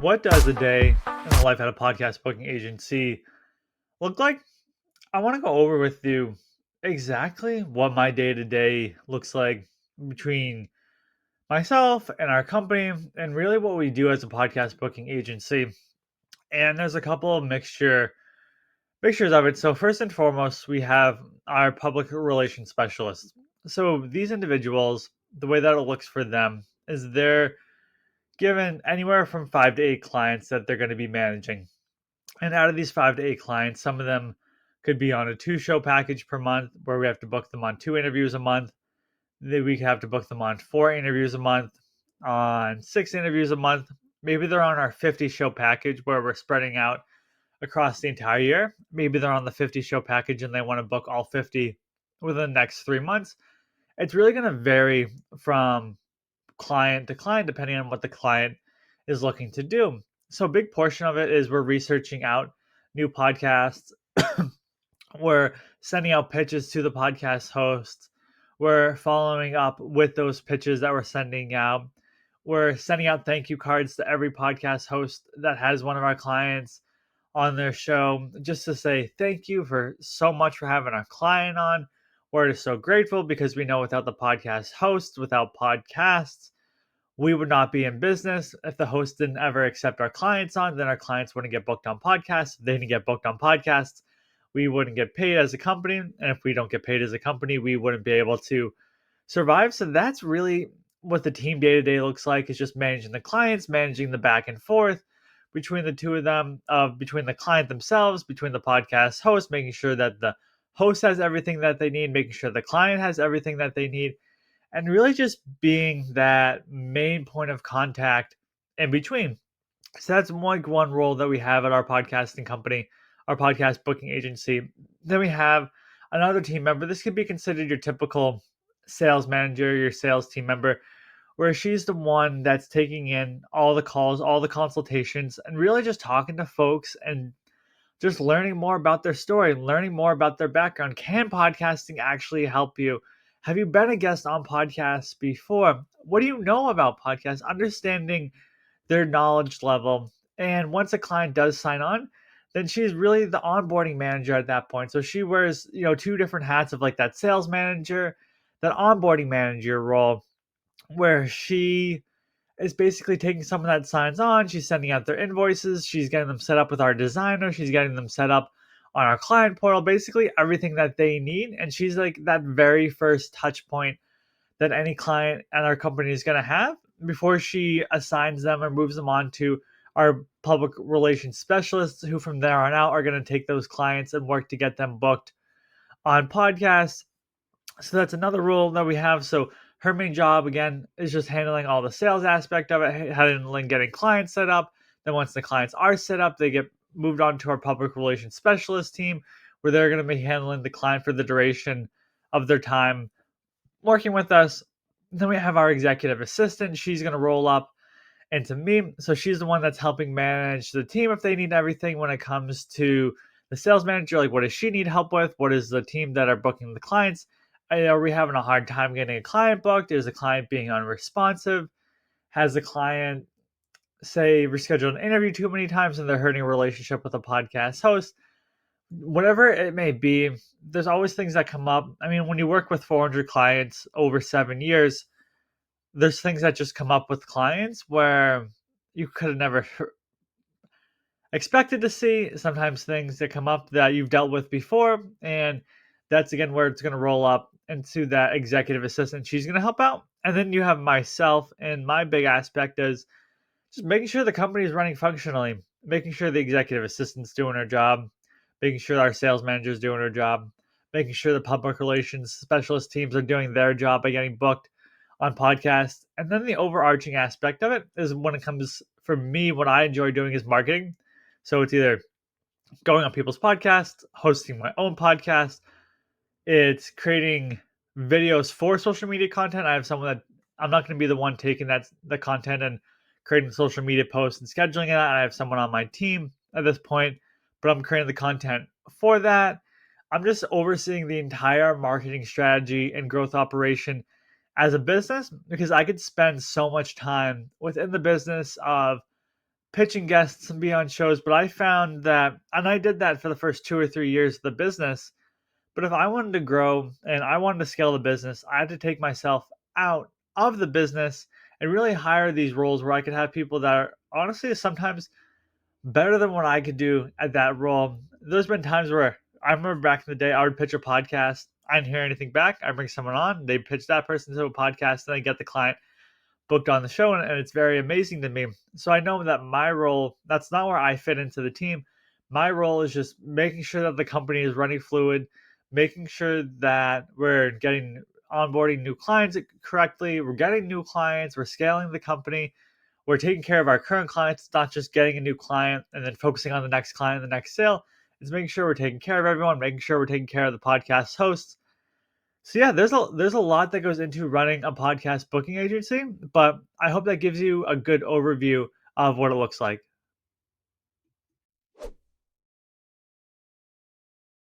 What does a day in the life at a podcast booking agency look like? I want to go over with you exactly what my day to day looks like between myself and our company, and really what we do as a podcast booking agency. And there's a couple of mixtures of it. So first and foremost, we have our public relations specialists. So these individuals, the way that it looks for them is they're given anywhere from 5 to 8 clients that they're going to be managing. And out of these 5 to 8 clients, some of them could be on a 2 show package per month where we have to book them on 2 interviews a month. Then we have to book them on 4 interviews a month, on 6 interviews a month. Maybe they're on our 50 show package where we're spreading out across the entire year. Maybe they're on the 50 show package and they want to book all 50 within the next 3 months. It's really going to vary from client to client depending on what the client is looking to do. So a big portion of it is we're researching out new podcasts. We're sending out pitches to the podcast hosts. We're following up with those pitches that we're sending out. We're sending out thank you cards to every podcast host that has one of our clients on their show just to say thank you for so much for having our client on. We're just so grateful because we know without the podcast hosts, without podcasts, we would not be in business. If the host didn't ever accept our clients on, then our clients wouldn't get booked on podcasts. If they didn't get booked on podcasts, we wouldn't get paid as a company. And if we don't get paid as a company, we wouldn't be able to survive. So that's really what the team day to day looks like, is just managing the clients, managing the back and forth between the two of them, between the client themselves, between the podcast host, making sure that the host has everything that they need, making sure the client has everything that they need, and really just being that main point of contact in between. So that's like one role that we have at our podcasting company, our podcast booking agency. Then we have another team member. This could be considered your typical sales manager, your sales team member, where she's the one that's taking in all the calls, all the consultations, and really just talking to folks and just learning more about their story, learning more about their background. Can podcasting actually help you? Have you been a guest on podcasts before? What do you know about podcasts? Understanding their knowledge level. And once a client does sign on, then she's really the onboarding manager at that point. So she wears, two different hats of like that sales manager, that onboarding manager role, where she is basically taking someone that signs on, she's sending out their invoices, she's getting them set up with our designer, she's getting them set up on our client portal, basically everything that they need. And she's like that very first touch point that any client at our company is going to have before she assigns them or moves them on to our public relations specialists, who from there on out are going to take those clients and work to get them booked on podcasts. So that's another role that we have. So her main job, again, is just handling all the sales aspect of it, handling getting clients set up. Then once the clients are set up, they get moved on to our public relations specialist team, where they're going to be handling the client for the duration of their time working with us. Then we have our executive assistant. She's going to roll up into me. So she's the one that's helping manage the team if they need everything when it comes to the sales manager. Like, what does she need help with? What is the team that are booking the clients? Are we having a hard time getting a client booked? Is the client being unresponsive? Has the client, say, rescheduled an interview too many times and they're hurting a relationship with a podcast host? Whatever it may be, there's always things that come up. I mean, when you work with 400 clients over 7 years, there's things that just come up with clients where you could have never expected to see. Sometimes things that come up that you've dealt with before. And that's, again, where it's going to roll up into that executive assistant. She's going to help out. And then you have myself, and my big aspect is just making sure the company is running functionally, making sure the executive assistant's doing her job, making sure our sales manager is doing her job, making sure the public relations specialist teams are doing their job by getting booked on podcasts. And then the overarching aspect of it is, when it comes, for me, what I enjoy doing is marketing. So it's either going on people's podcasts, hosting my own podcast, it's creating videos for social media content. I have someone that, I'm not going to be the one taking the content and creating social media posts and scheduling it. I have someone on my team at this point, but I'm creating the content for that. I'm just overseeing the entire marketing strategy and growth operation as a business, because I could spend so much time within the business of pitching guests and be on shows, but I found that, and I did that for the first 2 or 3 years of the business. But if I wanted to grow and I wanted to scale the business, I had to take myself out of the business and really hire these roles where I could have people that are honestly sometimes better than what I could do at that role. There's been times where I remember back in the day, I would pitch a podcast. I didn't hear anything back. I bring someone on, they pitch that person to a podcast, and I get the client booked on the show, and it's very amazing to me. So I know that my role, that's not where I fit into the team. My role is just making sure that the company is running fluid, making sure that we're getting onboarding new clients correctly, we're getting new clients, we're scaling the company, we're taking care of our current clients. It's not just getting a new client and then focusing on the next client and the next sale. It's making sure we're taking care of everyone, making sure we're taking care of the podcast hosts. So yeah, there's a lot that goes into running a podcast booking agency, but I hope that gives you a good overview of what it looks like.